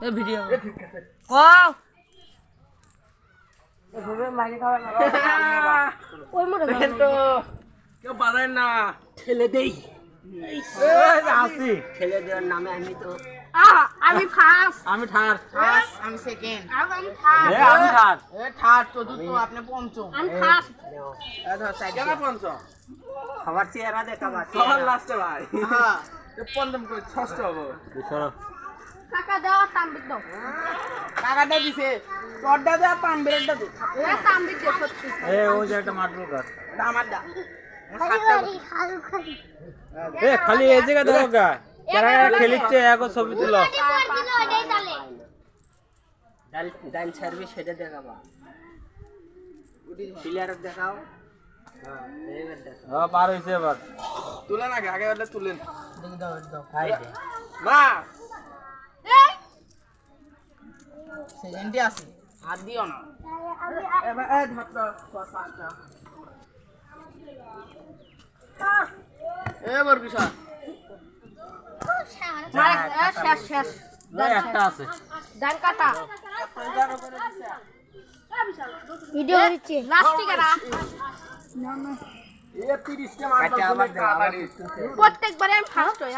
এ video কও এভাবে মাইকে খাওয়া না ওই মরে গেল তো কেউ বাজায় না ঠেলে দেই আসি ঠেলে দেওয়ার নামে আমি তো আমি ফার্স্ট আমি থার্ড আমি সেকেন্ড আমি ফার্স্ট আমি থার্ড এ থার্ড চতুর্থ আপনি পঞ্চম আমি ফার্স্ট এ ধর সাইড কেন পঞ্চম সবার চেহারা দেখাবা সবার লাস্টে ভাই হ্যাঁ পঞ্চম করে ষষ্ঠ হবো কাকা দাও তাম্বিক দাও টাকাটা দিছে চড়টা দে আর পান বেরেটটা দে এ তাম্বিক দে সত্যি এ ওই যে একটা মাটুর গাছ এটা আমার দা এ খালি এই জায়গা দাও গা যারা খেলিচ্ছে এগো ছবি তুলো ডাইল ছাড়বি সেটা দেখাবা প্লেয়ার দেখাও পার হইছে এবার তুলেন আগে আগে বললে তুলেন দেখি দাও দাও মা সেকেন্ডে আছে আর দিও না এবার এ ধরতো পাঁচটা এবার কিসা শেষ শেষ একটা আছে ডান কাটা ভিডিও দিচ্ছি লাস্ট টিকারা এ 30 কে মারবা আবার তুমি কাটারি প্রত্যেকবারে আমি ফার্স্ট হই